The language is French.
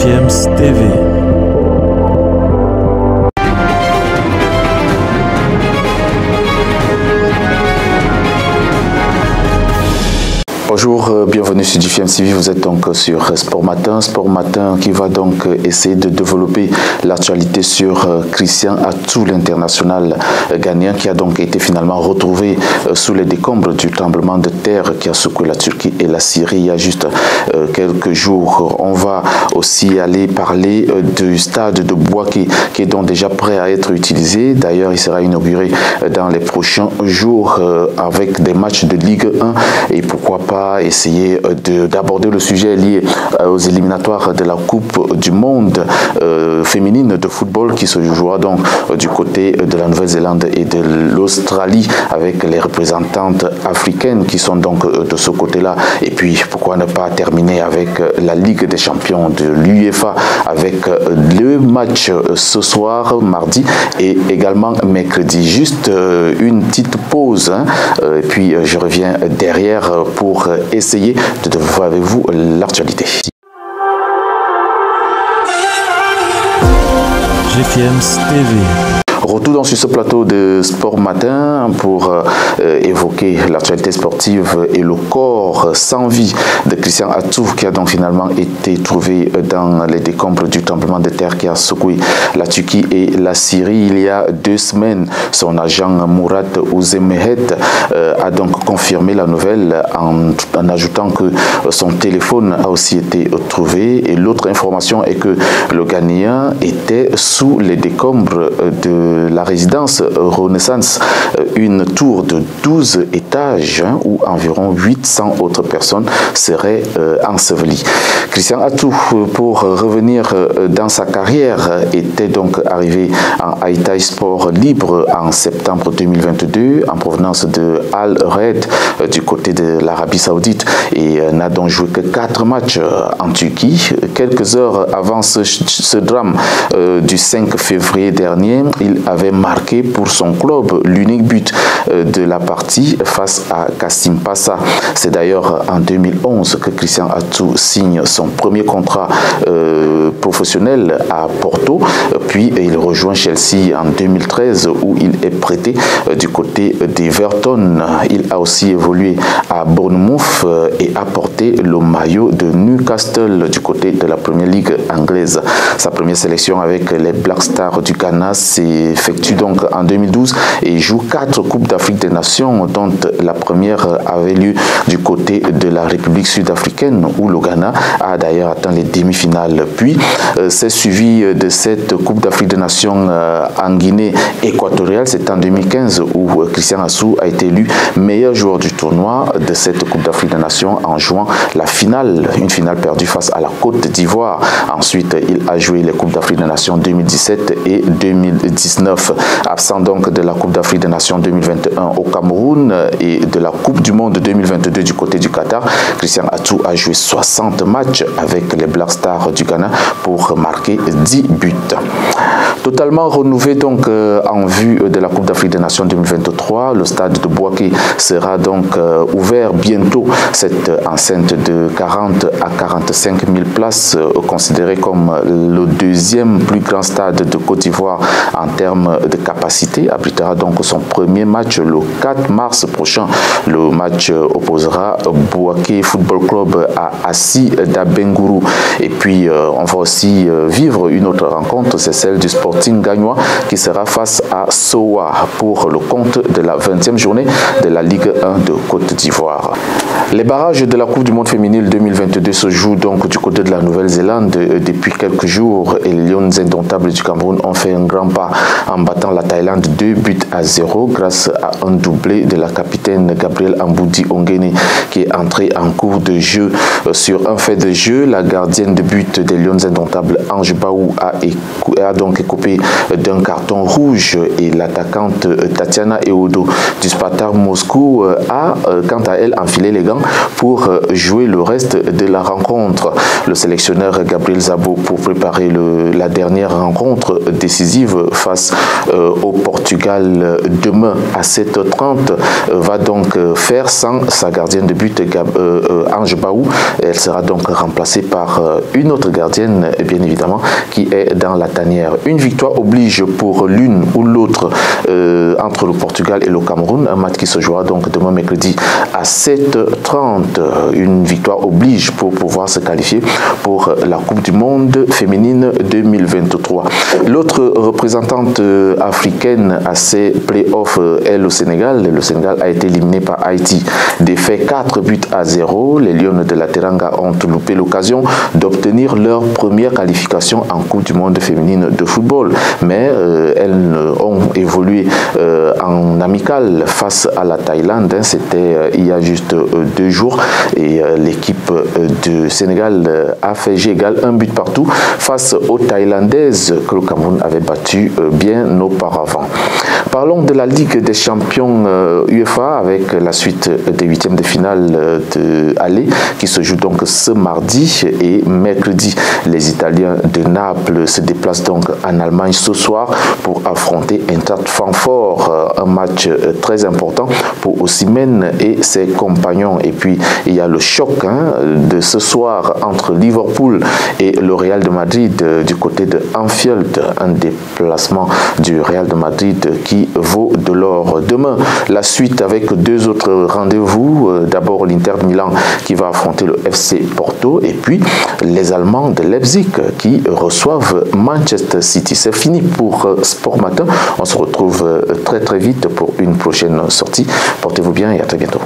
GFM's TV. Bonjour, bienvenue sur GFM TV, vous êtes donc sur Sport Matin qui va donc essayer de développer l'actualité sur Christian Atsu, l'international ghanéen qui a donc été finalement retrouvé sous les décombres du tremblement de terre qui a secoué la Turquie et la Syrie il y a juste quelques jours. On va aussi aller parler du stade de Bouaké qui est donc déjà prêt à être utilisé. D'ailleurs, il sera inauguré dans les prochains jours avec des matchs de Ligue 1 et pourquoi pas essayer d'aborder le sujet lié aux éliminatoires de la Coupe du Monde féminine de football qui se jouera donc du côté de la Nouvelle-Zélande et de l'Australie avec les représentantes africaines qui sont donc de ce côté-là. Et puis pourquoi ne pas terminer avec la Ligue des champions de l'UEFA avec le match ce soir, mardi et également mercredi. Juste une petite pause et puis je reviens derrière pour essayer de voir avec vous l'actualité. GFM's TV. Retour donc sur ce plateau de Sport Matin pour évoquer l'actualité sportive et le corps sans vie de Christian Atsu qui a donc finalement été trouvé dans les décombres du tremblement de terre qui a secoué la Turquie et la Syrie il y a 2 semaines. Son agent Murat Ouzemehet a donc confirmé la nouvelle en ajoutant que son téléphone a aussi été trouvé et l'autre information est que le Ghanéen était sous les décombres de la résidence Renaissance, une tour de 12 étages où environ 800 autres personnes seraient ensevelies. Christian Atsu, pour revenir dans sa carrière, était donc arrivé en Haïti Sport Libre en septembre 2022 en provenance de Al Raed du côté de l'Arabie Saoudite et n'a donc joué que 4 matchs en Turquie. Quelques heures avant ce drame du 5 février dernier, il avait marqué pour son club l'unique but de la partie face à Kassim Passa. C'est d'ailleurs en 2011 que Christian Atsu signe son premier contrat professionnel à Porto, puis il rejoint Chelsea en 2013 où il est prêté du côté d'Everton. Il a aussi évolué à Bournemouth et a porté le maillot de Newcastle du côté de la Première Ligue anglaise. Sa première sélection avec les Black Stars du Ghana s'effectue donc en 2012 et joue 4 Coupes d'Afrique des Nations dont la première avait lieu du côté de la République sud-africaine où le Ghana a d'ailleurs atteint les demi-finales. Puis c'est suivi de cette Coupe d'Afrique des Nations en Guinée équatoriale. C'est en 2015 où Christian Atsu a été élu meilleur joueur du tournoi de cette Coupe d'Afrique des Nations en jouant la finale, une finale perdue face à la Côte d'Ivoire. Ensuite, il a joué les Coupes d'Afrique des Nations 2017 et 2019. Absent donc de la Coupe d'Afrique des Nations 2021 au Cameroun et de la Coupe du Monde 2022 du côté du Qatar, Christian Atsu a joué 60 matchs avec les Black Stars du Ghana pour marquer 10 buts. Totalement renouvelé donc en vue de la Coupe d'Afrique des Nations 2023, le stade de Bouaké sera donc ouvert bientôt. Cette enceinte de 40 à 45 000 places, considérée comme le 2e plus grand stade de Côte d'Ivoire en termes de capacité, abritera donc son premier match le 4 mars prochain. Le match opposera Bouaké Football Club à Assi Dabengourou. Et puis on va aussi vivre une autre rencontre, c'est celle du Sporting Gagnois qui sera face à Sowa pour le compte de la 20e journée de la Ligue 1 de Côte d'Ivoire. Les barrages de la Coupe du Monde féminine 2022 se jouent donc du côté de la Nouvelle-Zélande depuis quelques jours et les Lions indomptables du Cameroun ont fait un grand pas en battant la Thaïlande 2-0 grâce à un doublé de la capitaine Gabrielle Amboudi Ongene qui est entrée en cours de jeu. Sur un fait de jeu, la gardienne de but des Lions indomptables Ange Baou a donc écopé d'un carton rouge et l'attaquante Tatiana Eodo du Spartak Moscou a quant à elle enfilé les gants pour jouer le reste de la rencontre. Le sélectionneur Gabriel Szabo, pour préparer la dernière rencontre décisive face au Portugal demain à 7h30, va donc faire sans sa gardienne de but Ange Baou. Elle sera donc remplacée par une autre gardienne, bien évidemment, qui est dans la tanière. Une victoire oblige pour l'une ou l'autre entre le Portugal et le Cameroun, un match qui se jouera donc demain mercredi à 7h30. Une victoire oblige pour pouvoir se qualifier pour la Coupe du Monde féminine 2023. L'autre représentante africaine à ces playoffs est le Sénégal. Le Sénégal a été éliminé par Haïti. Défait 4-0. Les Lions de la Teranga ont loupé l'occasion d'obtenir leur première qualification en Coupe du Monde féminine de football. Mais elles ont évolué en amical face à la Thaïlande. C'était il y a juste 2 jours. Et l'équipe du Sénégal a fait J égale 1 but partout face aux Thaïlandaises que le Cameroun avait battu bien auparavant. Parlons de la Ligue des champions UEFA avec la suite des 8e de finale de aller qui se joue donc ce mardi et mercredi. Les Italiens de Naples se déplacent donc en Allemagne ce soir pour affronter Eintracht Francfort, un match très important pour Osimhen et ses compagnons. Et puis il y a le choc de ce soir entre Liverpool et le Real de Madrid du côté de Anfield, un déplacement du Real de Madrid qui vaut de l'or. Demain, la suite avec 2 autres rendez-vous. D'abord l'Inter de Milan qui va affronter le FC Porto et puis les Allemands de Leipzig qui reçoivent Manchester City. C'est fini pour Sport Matin. On se retrouve très vite pour une prochaine sortie. Portez-vous bien et à très bientôt.